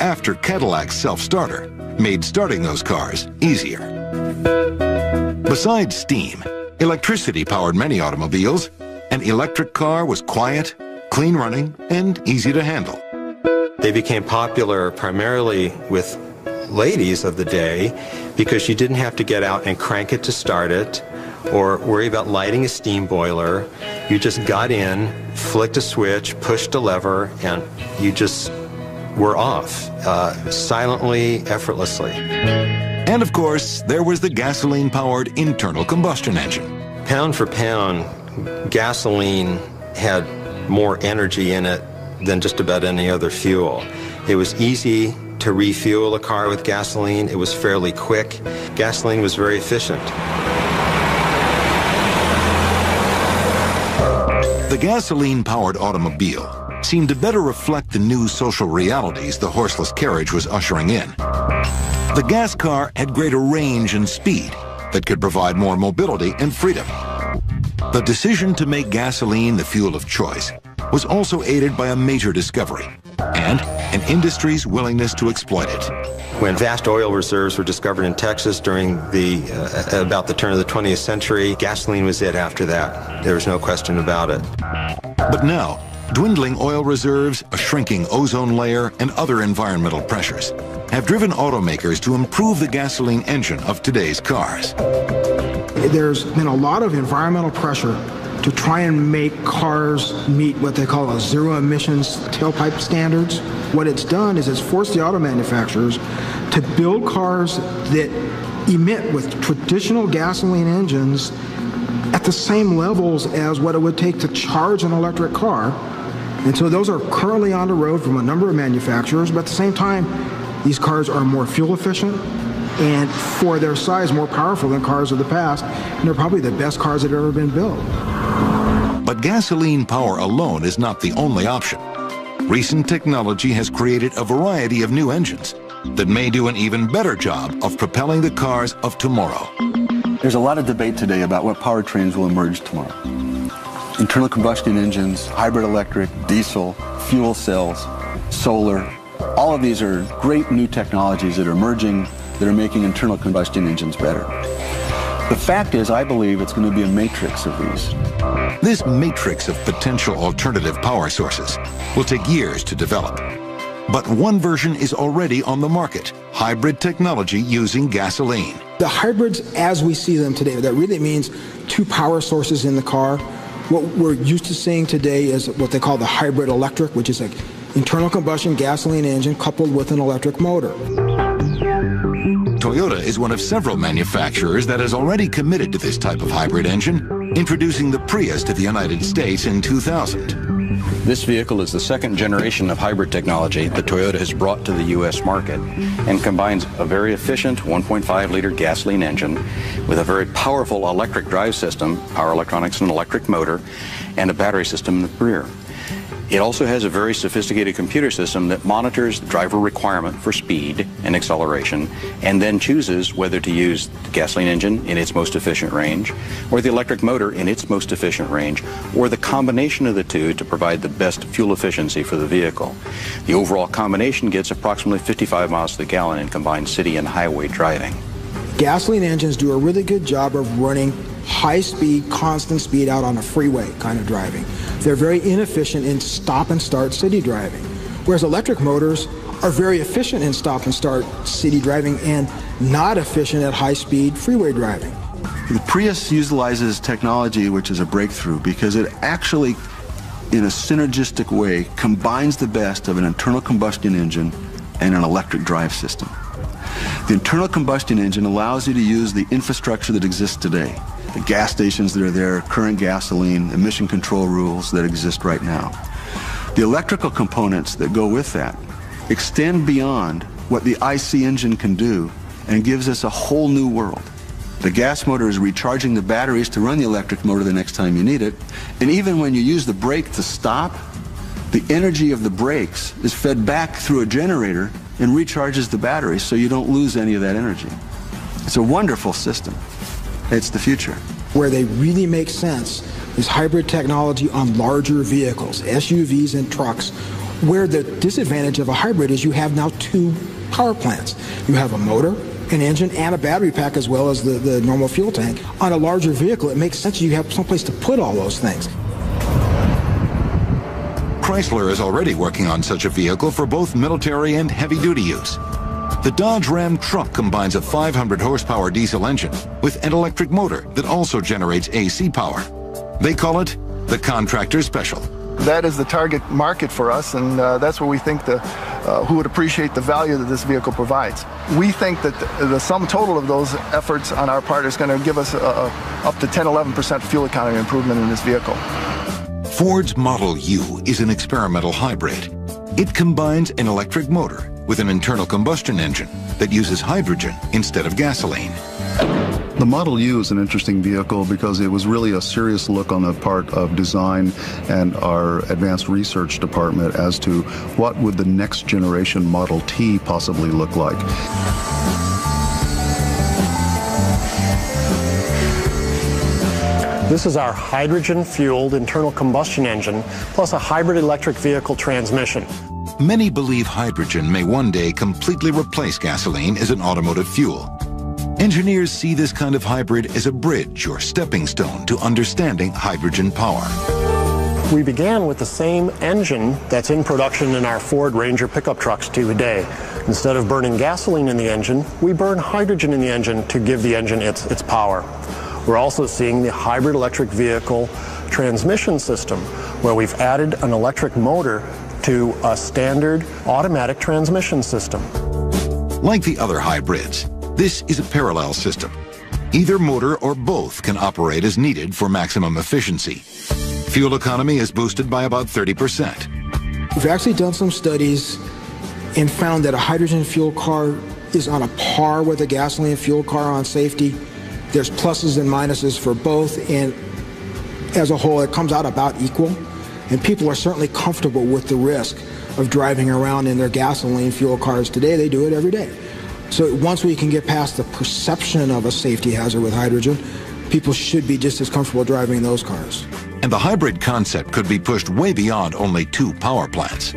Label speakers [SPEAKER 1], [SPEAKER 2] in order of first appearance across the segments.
[SPEAKER 1] after Cadillac's self-starter made starting those cars easier. Besides steam, electricity powered many automobiles. An electric car was quiet, clean running, and easy to handle.
[SPEAKER 2] They became popular primarily with ladies of the day because you didn't have to get out and crank it to start it or worry about lighting a steam boiler. You just got in, flicked a switch, pushed a lever, and you just were off, silently, effortlessly.
[SPEAKER 1] And of course, there was the gasoline-powered internal combustion engine.
[SPEAKER 2] Pound for pound, gasoline had more energy in it than just about any other fuel. It was easy to refuel a car with gasoline. It was fairly quick. Gasoline was very efficient.
[SPEAKER 1] The gasoline-powered automobile seemed to better reflect the new social realities the horseless carriage was ushering in. The gas car had greater range and speed that could provide more mobility and freedom. The decision to make gasoline the fuel of choice was also aided by a major discovery and an industry's willingness to exploit it.
[SPEAKER 2] When vast oil reserves were discovered in Texas during about the turn of the 20th century, gasoline was it after that. There was no question about it.
[SPEAKER 1] But now, dwindling oil reserves, a shrinking ozone layer, and other environmental pressures have driven automakers to improve the gasoline engine of today's cars.
[SPEAKER 3] There's been a lot of environmental pressure to try and make cars meet what they call a zero emissions tailpipe standards. What it's done is it's forced the auto manufacturers to build cars that emit with traditional gasoline engines at the same levels as what it would take to charge an electric car. And so those are currently on the road from a number of manufacturers, but at the same time, these cars are more fuel efficient and for their size more powerful than cars of the past, and they're probably the best cars that have ever been built.
[SPEAKER 1] But gasoline power alone is not the only option. Recent technology has created a variety of new engines that may do an even better job of propelling the cars of tomorrow.
[SPEAKER 4] There's a lot of debate today about what powertrains will emerge tomorrow. Internal combustion engines, hybrid electric, diesel, fuel cells, solar. All of these are great new technologies that are emerging that are making internal combustion engines better. The fact is, I believe it's going to be a matrix of these.
[SPEAKER 1] This matrix of potential alternative power sources will take years to develop. But one version is already on the market, hybrid technology using gasoline.
[SPEAKER 3] The hybrids as we see them today, that really means two power sources in the car. What we're used to seeing today is what they call the hybrid electric, which is an internal combustion gasoline engine coupled with an electric motor.
[SPEAKER 1] Toyota is one of several manufacturers that has already committed to this type of hybrid engine, introducing the Prius to the United States in 2000.
[SPEAKER 5] This vehicle is the second generation of hybrid technology that Toyota has brought to the U.S. market and combines a very efficient 1.5-liter gasoline engine with a very powerful electric drive system, power electronics and electric motor, and a battery system in the rear. It also has a very sophisticated computer system that monitors the driver requirement for speed and acceleration and then chooses whether to use the gasoline engine in its most efficient range or the electric motor in its most efficient range or the combination of the two to provide the best fuel efficiency for the vehicle. The overall combination gets approximately 55 miles to the gallon in combined city and highway driving.
[SPEAKER 3] Gasoline engines do a really good job of running high speed, constant speed out on a freeway kind of driving. They're very inefficient in stop and start city driving, whereas electric motors are very efficient in stop and start city driving and not efficient at high speed freeway driving.
[SPEAKER 4] The Prius utilizes technology which is a breakthrough because it actually, in a synergistic way, combines the best of an internal combustion engine and an electric drive system. The internal combustion engine allows you to use the infrastructure that exists today, the gas stations that are there, current gasoline, emission control rules that exist right now. The electrical components that go with that extend beyond what the IC engine can do and gives us a whole new world. The gas motor is recharging the batteries to run the electric motor the next time you need it, and even when you use the brake to stop, the energy of the brakes is fed back through a generator and recharges the batteries so you don't lose any of that energy. It's a wonderful system. It's the future.
[SPEAKER 3] Where they really make sense is hybrid technology on larger vehicles, SUVs and trucks, Where the disadvantage of a hybrid is you have now two power plants. You have a motor, an engine, and a battery pack, as well as the normal fuel tank. On a larger vehicle, it makes sense you have someplace to put all those things.
[SPEAKER 1] Chrysler is already working on such a vehicle for both military and heavy-duty use. The Dodge Ram truck combines a 500 horsepower diesel engine with an electric motor that also generates AC power. They call it the Contractor Special.
[SPEAKER 6] That is the target market for us, and that's where we think who would appreciate the value that this vehicle provides. We think that the sum total of those efforts on our part is going to give us up to 10-11% fuel economy improvement in this vehicle.
[SPEAKER 1] Ford's Model U is an experimental hybrid. It combines an electric motor with an internal combustion engine that uses hydrogen instead of gasoline.
[SPEAKER 4] The Model U is an interesting vehicle because it was really a serious look on the part of design and our advanced research department as to what would the next generation Model T possibly look like.
[SPEAKER 7] This is our hydrogen-fueled internal combustion engine, plus a hybrid electric vehicle transmission.
[SPEAKER 1] Many believe hydrogen may one day completely replace gasoline as an automotive fuel. Engineers see this kind of hybrid as a bridge or stepping stone to understanding hydrogen power.
[SPEAKER 7] We began with the same engine that's in production in our Ford Ranger pickup trucks today. Instead of burning gasoline in the engine, we burn hydrogen in the engine to give the engine its power. We're also seeing the hybrid electric vehicle transmission system, where we've added an electric motor to a standard automatic transmission system.
[SPEAKER 1] Like the other hybrids, this is a parallel system. Either motor or both can operate as needed for maximum efficiency. Fuel economy is boosted by about 30%.
[SPEAKER 3] We've actually done some studies and found that a hydrogen fuel car is on a par with a gasoline fuel car on safety. There's pluses and minuses for both, and as a whole, it comes out about equal. And people are certainly comfortable with the risk of driving around in their gasoline fuel cars today. They do it every day. So once we can get past the perception of a safety hazard with hydrogen, people should be just as comfortable driving those cars.
[SPEAKER 1] And the hybrid concept could be pushed way beyond only 2 power plants.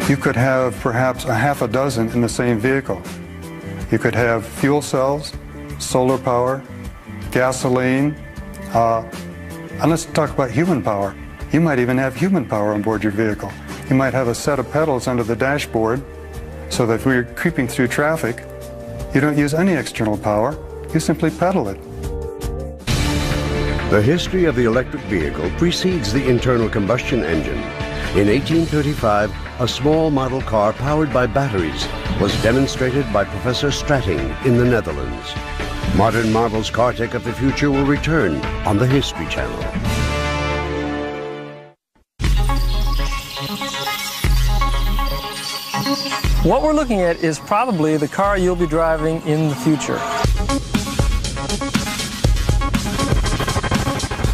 [SPEAKER 8] You could have perhaps a half a dozen in the same vehicle. You could have fuel cells, solar power, gasoline, and let's talk about human power. You might even have human power on board your vehicle. You might have a set of pedals under the dashboard so that when you're creeping through traffic, you don't use any external power, you simply pedal it.
[SPEAKER 9] The history of the electric vehicle precedes the internal combustion engine. In 1835, a small model car powered by batteries was demonstrated by Professor Stratting in the Netherlands. Modern marvels car tech of the future will return on the History Channel.
[SPEAKER 10] What we're looking at is probably the car you'll be driving in the future.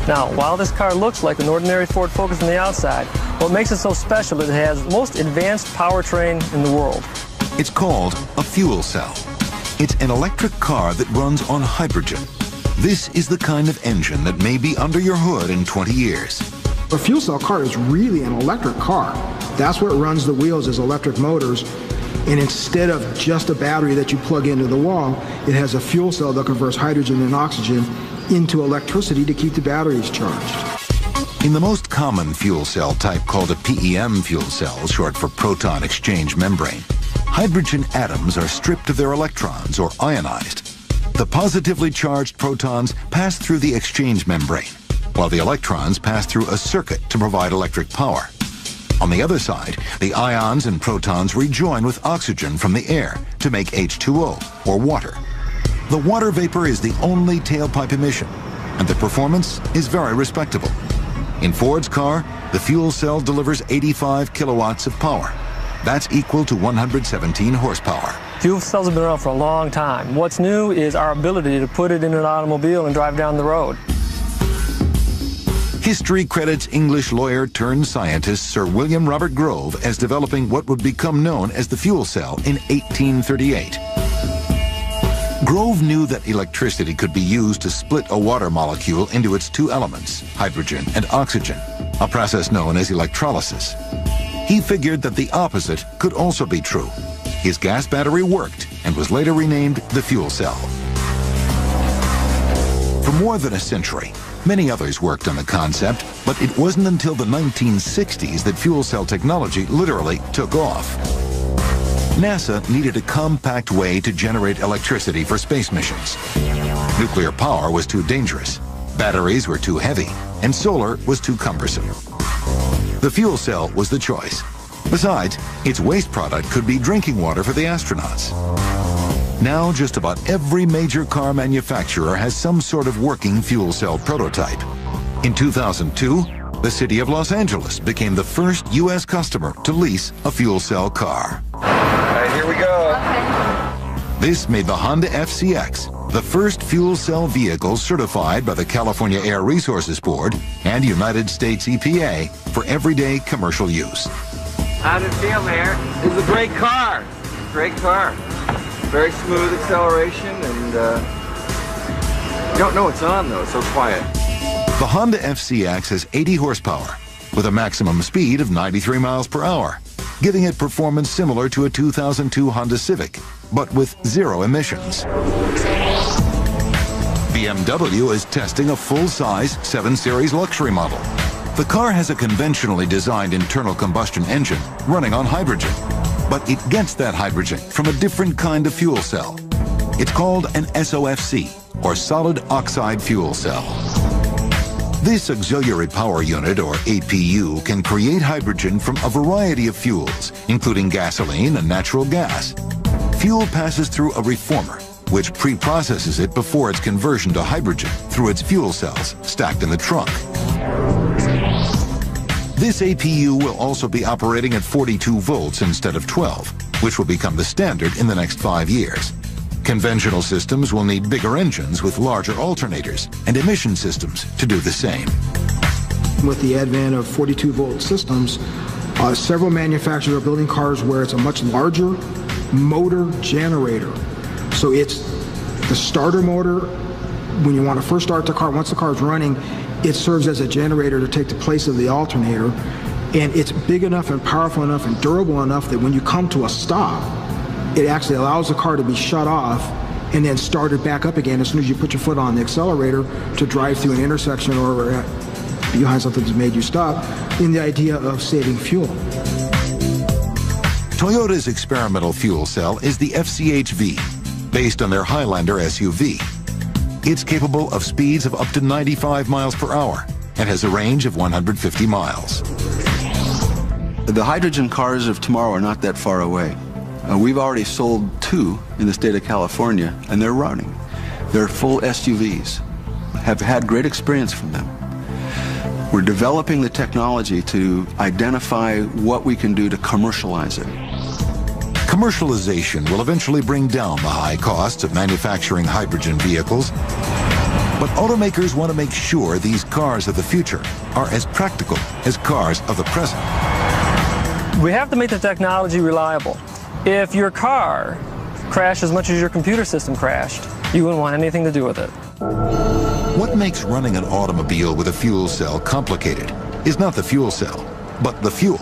[SPEAKER 10] Now, while this car looks like an ordinary Ford Focus on the outside, what makes it so special is it has the most advanced powertrain in the world.
[SPEAKER 1] It's called a fuel cell. It's an electric car that runs on hydrogen. This is the kind of engine that may be under your hood in 20 years.
[SPEAKER 3] A fuel cell car is really an electric car. That's what runs the wheels, is electric motors. And instead of just a battery that you plug into the wall, it has a fuel cell that converts hydrogen and oxygen into electricity to keep the batteries charged.
[SPEAKER 1] In the most common fuel cell type, called a PEM fuel cell, short for proton exchange membrane, hydrogen atoms are stripped of their electrons or ionized. The positively charged protons pass through the exchange membrane, while the electrons pass through a circuit to provide electric power. On the other side, the ions and protons rejoin with oxygen from the air to make H2O, or water. The water vapor is the only tailpipe emission, and the performance is very respectable. In Ford's car, the fuel cell delivers 85 kilowatts of power. That's equal to 117 horsepower.
[SPEAKER 10] Fuel cells have been around for a long time. What's new is our ability to put it in an automobile and drive down the road.
[SPEAKER 1] History credits English lawyer turned scientist Sir William Robert Grove as developing what would become known as the fuel cell in 1838. Grove knew that electricity could be used to split a water molecule into its 2 elements, hydrogen and oxygen, a process known as electrolysis. He figured that the opposite could also be true. His gas battery worked and was later renamed the fuel cell. For more than a century, many others worked on the concept, but it wasn't until the 1960s that fuel cell technology literally took off. NASA needed a compact way to generate electricity for space missions. Nuclear power was too dangerous, batteries were too heavy, and solar was too cumbersome. The fuel cell was the choice. Besides, its waste product could be drinking water for the astronauts. Now, just about every major car manufacturer has some sort of working fuel cell prototype. In 2002, the city of Los Angeles became the first U.S. customer to lease a fuel cell car.
[SPEAKER 11] All right, here we go.
[SPEAKER 1] This made the Honda FCX the first fuel cell vehicle certified by the California Air Resources Board and United States EPA for everyday commercial use.
[SPEAKER 11] How did it feel, Mayor? It's a great car. Great car. Very smooth acceleration, and you don't know it's on, though. It's so quiet.
[SPEAKER 1] The Honda FCX has 80 horsepower with a maximum speed of 93 miles per hour, giving it performance similar to a 2002 Honda Civic, but with zero emissions. BMW is testing a full-size 7 Series luxury model. The car has a conventionally designed internal combustion engine running on hydrogen, but it gets that hydrogen from a different kind of fuel cell. It's called an SOFC, or solid oxide fuel cell. This auxiliary power unit, or APU, can create hydrogen from a variety of fuels, including gasoline and natural gas. Fuel passes through a reformer, which pre-processes it before its conversion to hydrogen through its fuel cells stacked in the trunk. This APU will also be operating at 42 volts instead of 12, which will become the standard in the next 5 years. Conventional systems will need bigger engines with larger alternators and emission systems to do the same.
[SPEAKER 3] With the advent of 42-volt systems, several manufacturers are building cars where it's a much larger motor generator. So it's the starter motor. When you want to first start the car, once the car is running, it serves as a generator to take the place of the alternator. And it's big enough and powerful enough and durable enough that when you come to a stop, it actually allows the car to be shut off and then started back up again as soon as you put your foot on the accelerator to drive through an intersection or behind something that's made you stop, in the idea of saving fuel.
[SPEAKER 1] Toyota's experimental fuel cell is the FCHV, based on their Highlander SUV. It's capable of speeds of up to 95 miles per hour and has a range of 150 miles.
[SPEAKER 4] The hydrogen cars of tomorrow are not that far away. We've already sold 2 in the state of California, and they're running. They're full SUVs. Have had great experience from them. We're developing the technology to identify what we can do to commercialize it.
[SPEAKER 1] Commercialization will eventually bring down the high costs of manufacturing hydrogen vehicles, but automakers want to make sure these cars of the future are as practical as cars of the present.
[SPEAKER 10] We have to make the technology reliable. If your car crashed as much as your computer system crashed, you wouldn't want anything to do with it.
[SPEAKER 1] What makes running an automobile with a fuel cell complicated is not the fuel cell, but the fuel.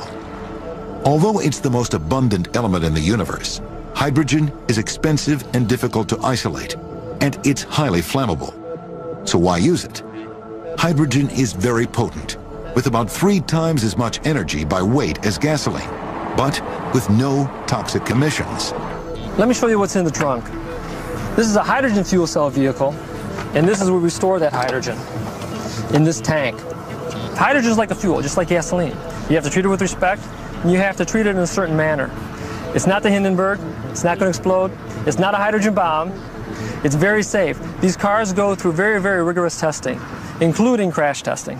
[SPEAKER 1] Although it's the most abundant element in the universe, hydrogen is expensive and difficult to isolate, and it's highly flammable. So why use it? Hydrogen is very potent, with about 3 times as much energy by weight as gasoline, but with no toxic emissions.
[SPEAKER 10] Let me show you what's in the trunk. This is a hydrogen fuel cell vehicle, and this is where we store that hydrogen, in this tank. Hydrogen is like a fuel, just like gasoline. You have to treat it with respect, and you have to treat it in a certain manner. It's not the Hindenburg, it's not going to explode, it's not a hydrogen bomb, it's very safe. These cars go through very, very rigorous testing, including crash testing.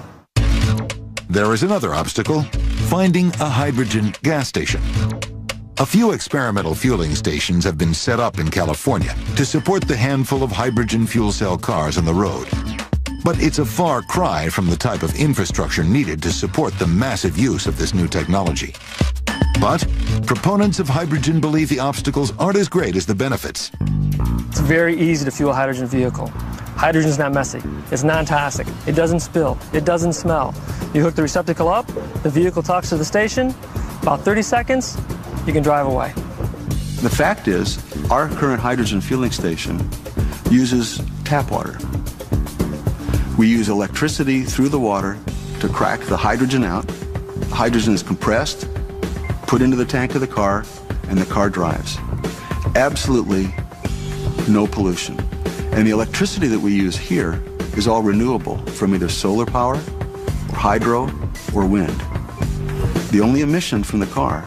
[SPEAKER 1] There is another obstacle, finding a hydrogen gas station. A few experimental fueling stations have been set up in California to support the handful of hydrogen fuel cell cars on the road. But it's a far cry from the type of infrastructure needed to support the massive use of this new technology. But proponents of hydrogen believe the obstacles aren't as great as the benefits.
[SPEAKER 10] It's very easy to fuel a hydrogen vehicle. Hydrogen's not messy. It's non-toxic. It doesn't spill. It doesn't smell. You hook the receptacle up, the vehicle talks to the station, About 30 seconds, you can drive away.
[SPEAKER 4] The fact is, our current hydrogen fueling station uses tap water. We use electricity through the water to crack the hydrogen out. The hydrogen is compressed, put into the tank of the car, and the car drives. Absolutely no pollution. And the electricity that we use here is all renewable from either solar power, or hydro, or wind. The only emission from the car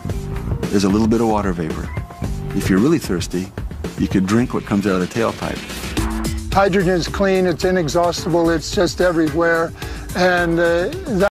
[SPEAKER 4] is a little bit of water vapor. If you're really thirsty, you could drink what comes out of the tailpipe.
[SPEAKER 12] Hydrogen is clean, it's inexhaustible, it's just everywhere, and that